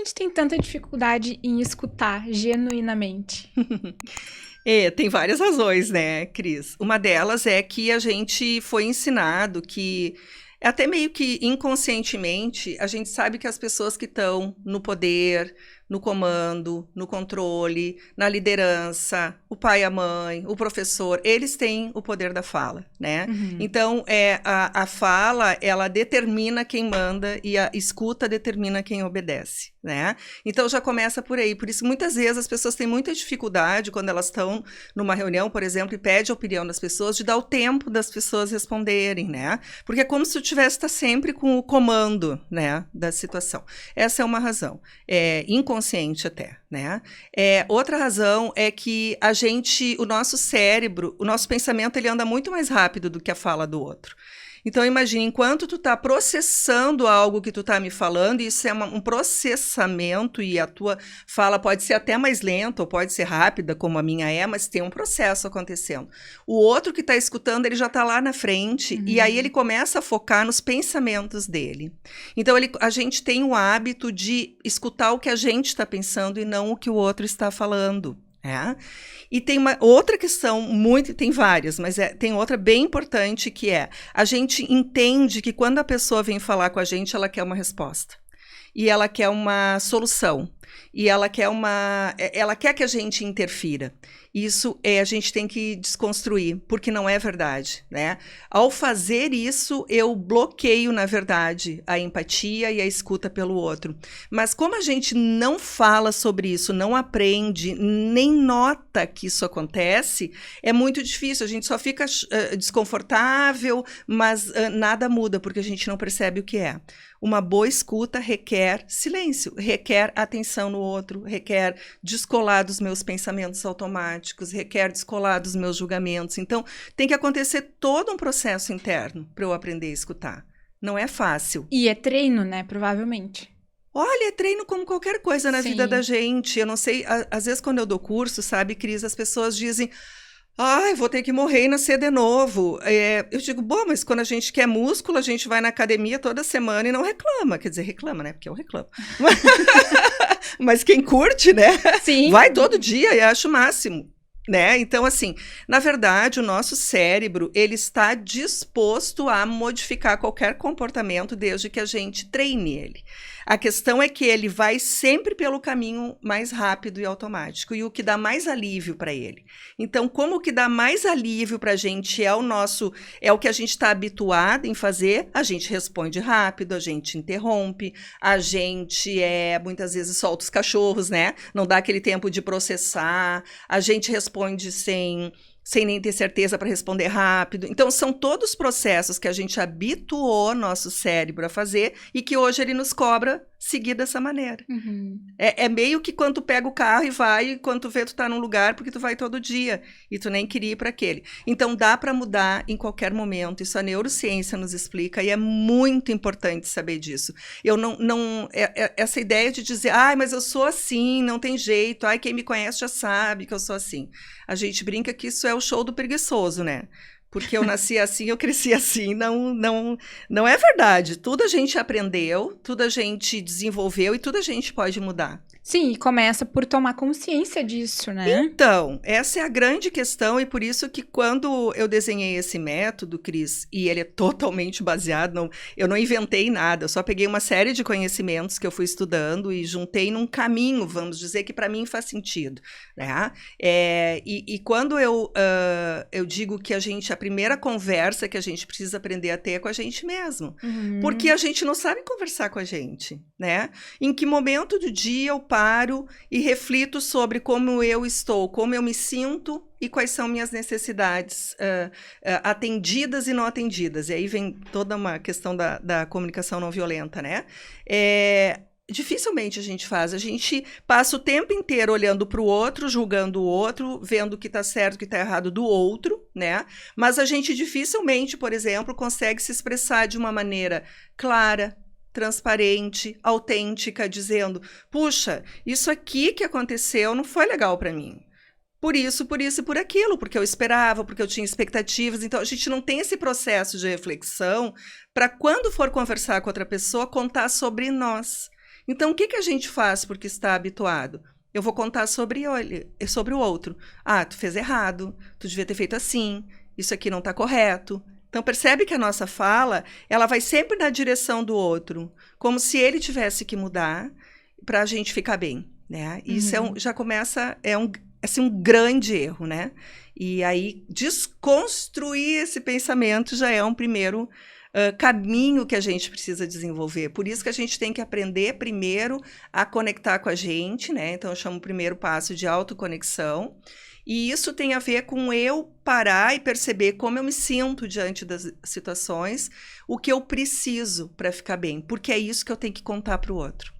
gente tem tanta dificuldade em escutar genuinamente? Tem várias razões, né, Cris? Uma delas é que a gente foi ensinado que, até meio que inconscientemente, a gente sabe que as pessoas que estão no poder, no comando, no controle, na liderança, o pai, a mãe, o professor, eles têm o poder da fala, né? Então, a fala, ela determina quem manda e a escuta determina quem obedece, né? Então, já começa por aí. Por isso, muitas vezes, as pessoas têm muita dificuldade quando elas estão numa reunião, por exemplo, e pede a opinião das pessoas, de dar o tempo das pessoas responderem, né? Porque é como se eu tivesse estar sempre com o comando, né, da situação. Essa é uma razão. Inconsciente até, né? Outra razão é que o nosso cérebro, o nosso pensamento, ele anda muito mais rápido do que a fala do outro. Então, imagine, enquanto tu tá processando algo que tu tá me falando, isso é um processamento e a tua fala pode ser até mais lenta ou pode ser rápida, como a minha é, mas tem um processo acontecendo. O outro que tá escutando, ele já tá lá na frente e aí ele começa a focar nos pensamentos dele. Então, a gente tem o hábito de escutar o que a gente está pensando e não o que o outro está falando. E tem uma outra questão, tem várias, mas tem outra bem importante que a gente entende que quando a pessoa vem falar com a gente, ela quer uma resposta. E ela quer uma solução. E ela quer que a gente interfira. Isso a gente tem que desconstruir, porque não é verdade, né? Ao fazer isso, eu bloqueio, na verdade, a empatia e a escuta pelo outro. Mas como a gente não fala sobre isso, não aprende, nem nota que isso acontece, é muito difícil. A gente só fica desconfortável, mas nada muda, porque a gente não percebe o que é. Uma boa escuta requer silêncio, requer atenção no outro, requer descolar dos meus pensamentos automáticos, requer descolar dos meus julgamentos. Então, tem que acontecer todo um processo interno para eu aprender a escutar. Não é fácil. E é treino, né? Provavelmente. Olha, é treino como qualquer coisa na Sim. vida da gente. Eu não sei, às vezes quando eu dou curso, sabe, Cris, as pessoas dizem... Ai, vou ter que morrer e nascer de novo. Eu digo, bom, mas quando a gente quer músculo, a gente vai na academia toda semana e não reclama. Quer dizer, reclama, né? Porque eu reclamo. Mas quem curte, né? Sim. Vai todo dia e acha o máximo. Né? Então, assim, na verdade, o nosso cérebro, ele está disposto a modificar qualquer comportamento desde que a gente treine ele. A questão é que ele vai sempre pelo caminho mais rápido e automático, e o que dá mais alívio para ele. Então, como o que dá mais alívio para a gente é o que a gente está habituado em fazer, a gente responde rápido, a gente interrompe, a gente muitas vezes solta os cachorros, né? Não dá aquele tempo de processar, a gente responde sem nem ter certeza para responder rápido. Então, são todos processos que a gente habituou nosso cérebro a fazer e que hoje ele nos cobra seguir dessa maneira. É meio que quando tu pega o carro e vai, quando tu vê tu tá num lugar porque tu vai todo dia e tu nem queria ir para aquele. Então, dá para mudar em qualquer momento. Isso a neurociência nos explica e é muito importante saber disso. Eu essa ideia de dizer, mas eu sou assim, não tem jeito, quem me conhece já sabe que eu sou assim. A gente brinca que isso é o show do preguiçoso, né? Porque eu nasci assim, eu cresci assim, não é verdade. Tudo a gente aprendeu, tudo a gente desenvolveu e tudo a gente pode mudar. Sim, e começa por tomar consciência disso, né? Então, essa é a grande questão e por isso que quando eu desenhei esse método, Cris, e ele é totalmente baseado, eu não inventei nada, eu só peguei uma série de conhecimentos que eu fui estudando e juntei num caminho, vamos dizer, que para mim faz sentido, né? E quando eu digo que a primeira conversa que a gente precisa aprender a ter é com a gente mesmo, porque a gente não sabe conversar com a gente, né? Em que momento do dia eu paro e reflito sobre como eu estou, como eu me sinto e quais são minhas necessidades atendidas e não atendidas. E aí vem toda uma questão da comunicação não violenta, né? Dificilmente a gente faz. A gente passa o tempo inteiro olhando para o outro, julgando o outro, vendo o que está certo, o que está errado do outro, né? Mas a gente dificilmente, por exemplo, consegue se expressar de uma maneira clara, transparente, autêntica, dizendo, puxa, isso aqui que aconteceu não foi legal para mim. Por isso e por aquilo, porque eu esperava, porque eu tinha expectativas. Então, a gente não tem esse processo de reflexão para quando for conversar com outra pessoa, contar sobre nós. Então, o que que a gente faz porque está habituado? Eu vou contar sobre o outro. Ah, tu fez errado, tu devia ter feito assim, isso aqui não está correto. Então, percebe que a nossa fala, ela vai sempre na direção do outro, como se ele tivesse que mudar para a gente ficar bem, né? Isso já começa, assim, um grande erro, né? E aí, desconstruir esse pensamento já é um primeiro caminho que a gente precisa desenvolver. Por isso que a gente tem que aprender primeiro a conectar com a gente, né? Então, eu chamo o primeiro passo de autoconexão. E isso tem a ver com eu parar e perceber como eu me sinto diante das situações, o que eu preciso para ficar bem, porque é isso que eu tenho que contar para o outro.